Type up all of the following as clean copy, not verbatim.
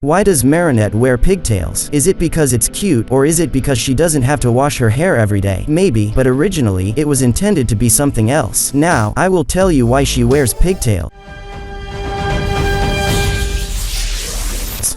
Why does Marinette wear pigtails? Is it because it's cute, or is it because she doesn't have to wash her hair every day? Maybe, but originally, it was intended to be something else. Now, I will tell you why she wears pigtails,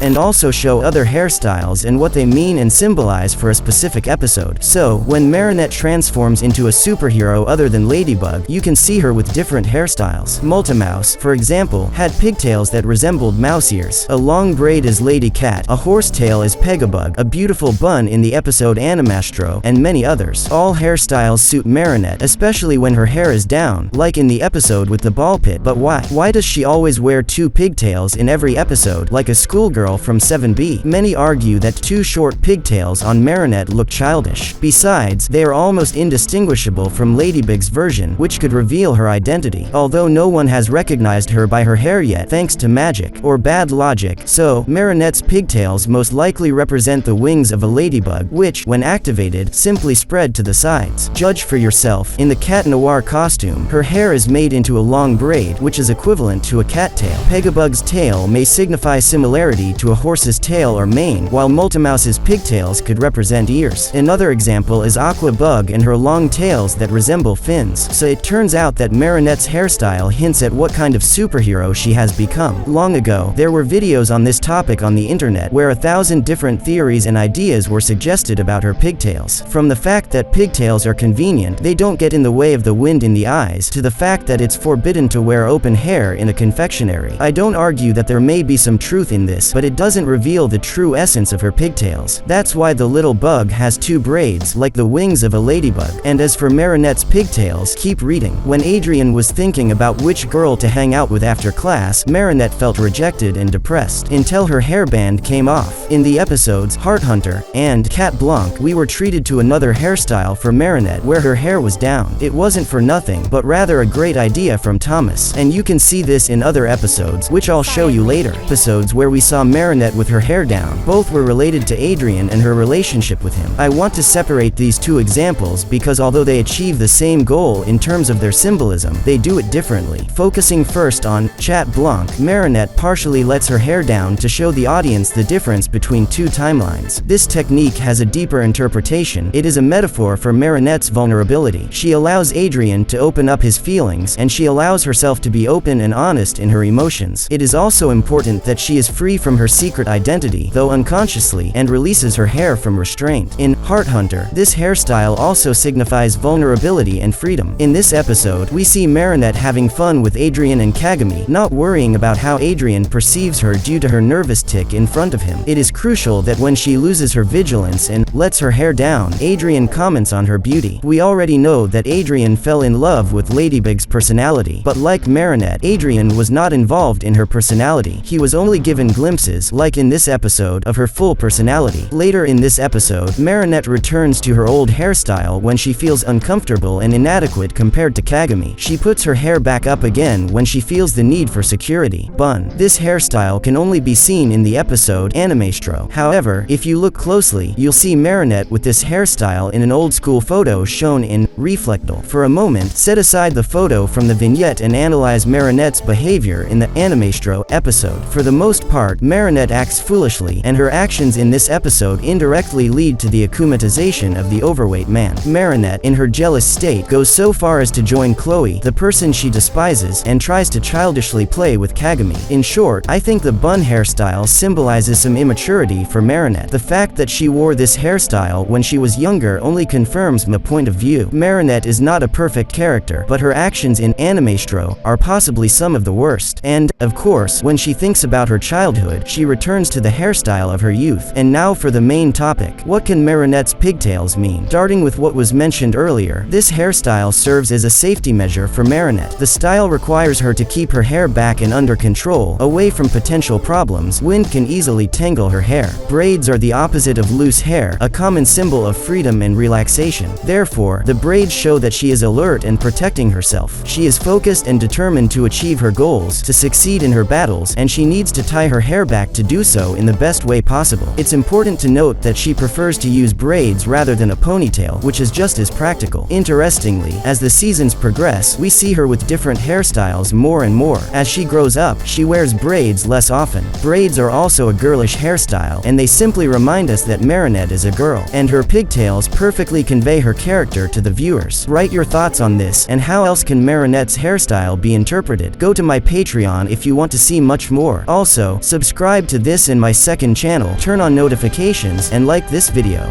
and also show other hairstyles and what they mean and symbolize for a specific episode. So, when Marinette transforms into a superhero other than Ladybug, you can see her with different hairstyles. Multimouse, for example, had pigtails that resembled mouse ears. A long braid is Lady Cat, a horsetail is Pegabug, a beautiful bun in the episode Animastro, and many others. All hairstyles suit Marinette, especially when her hair is down, like in the episode with the ball pit. But why? Why does she always wear two pigtails in every episode, like a schoolgirl from 7B? Many argue that two short pigtails on Marinette look childish. Besides, they are almost indistinguishable from Ladybug's version, which could reveal her identity. Although no one has recognized her by her hair yet, thanks to magic, or bad logic, so Marinette's pigtails most likely represent the wings of a ladybug, which, when activated, simply spread to the sides. Judge for yourself. In the Cat Noir costume, her hair is made into a long braid, which is equivalent to a cattail. Pegabug's tail may signify similarity to a horse's tail or mane, while Multimouse's pigtails could represent ears. Another example is Aquabug and her long tails that resemble fins. So it turns out that Marinette's hairstyle hints at what kind of superhero she has become. Long ago, there were videos on this topic on the internet where 1,000 different theories and ideas were suggested about her pigtails. From the fact that pigtails are convenient, they don't get in the way of the wind in the eyes, to the fact that it's forbidden to wear open hair in a confectionery. I don't argue that there may be some truth in this, but it doesn't reveal the true essence of her pigtails. That's why the little bug has two braids, like the wings of a ladybug. And as for Marinette's pigtails, keep reading. When Adrien was thinking about which girl to hang out with after class, Marinette felt rejected and depressed, until her hairband came off. In the episodes Heart Hunter and Cat Blanc, we were treated to another hairstyle for Marinette where her hair was down. It wasn't for nothing, but rather a great idea from Thomas, and you can see this in other episodes, which I'll show you later. Episodes where we saw Marinette with her hair down, both were related to Adrien and her relationship with him. I want to separate these two examples because although they achieve the same goal in terms of their symbolism, they do it differently. Focusing first on Cat Blanc, Marinette partially lets her hair down to show the audience the difference between two timelines. This technique has a deeper interpretation. It is a metaphor for Marinette's vulnerability. She allows Adrien to open up his feelings, and she allows herself to be open and honest in her emotions. It is also important that she is free from her secret identity, though unconsciously, and releases her hair from restraint. In Heart Hunter, this hairstyle also signifies vulnerability and freedom. In this episode, we see Marinette having fun with Adrien and Kagami, not worrying about how Adrien perceives her due to her nervous tick in front of him. It is crucial that when she loses her vigilance and lets her hair down, Adrien comments on her beauty. We already know that Adrien fell in love with Ladybug's personality, but like Marinette, Adrien was not involved in her personality. He was only given glimpses, like in this episode, of her full personality. Later in this episode, Marinette returns to her old hairstyle when she feels uncomfortable and inadequate compared to Kagami. She puts her hair back up again when she feels the need for security. Bun. This hairstyle can only be seen in the episode Animastro. However, if you look closely, you'll see Marinette with this hairstyle in an old school photo shown in Reflectal. For a moment, set aside the photo from the vignette and analyze Marinette's behavior in the Animastro episode. For the most part, Marinette acts foolishly, and her actions in this episode indirectly lead to the akumatization of the overweight man. Marinette, in her jealous state, goes so far as to join Chloe, the person she despises, and tries to childishly play with Kagami. In short, I think the bun hairstyle symbolizes some immaturity for Marinette. The fact that she wore this hairstyle when she was younger only confirms my point of view. Marinette is not a perfect character, but her actions in Animastro are possibly some of the worst. And, of course, when she thinks about her childhood, she returns to the hairstyle of her youth. And now for the main topic. What can Marinette's pigtails mean? Starting with what was mentioned earlier, this hairstyle serves as a safety measure for Marinette. The style requires her to keep her hair back and under control, away from potential problems. Wind can easily tangle her hair. Braids are the opposite of loose hair, a common symbol of freedom and relaxation. Therefore, the braids show that she is alert and protecting herself. She is focused and determined to achieve her goals, to succeed in her battles, and she needs to tie her hair back tact to do so in the best way possible. It's important to note that she prefers to use braids rather than a ponytail, which is just as practical. Interestingly, as the seasons progress, we see her with different hairstyles more and more. As she grows up, she wears braids less often. Braids are also a girlish hairstyle, and they simply remind us that Marinette is a girl, and her pigtails perfectly convey her character to the viewers. Write your thoughts on this, and how else can Marinette's hairstyle be interpreted? Go to my Patreon if you want to see much more. Also, subscribe to this and my second channel, turn on notifications, and like this video.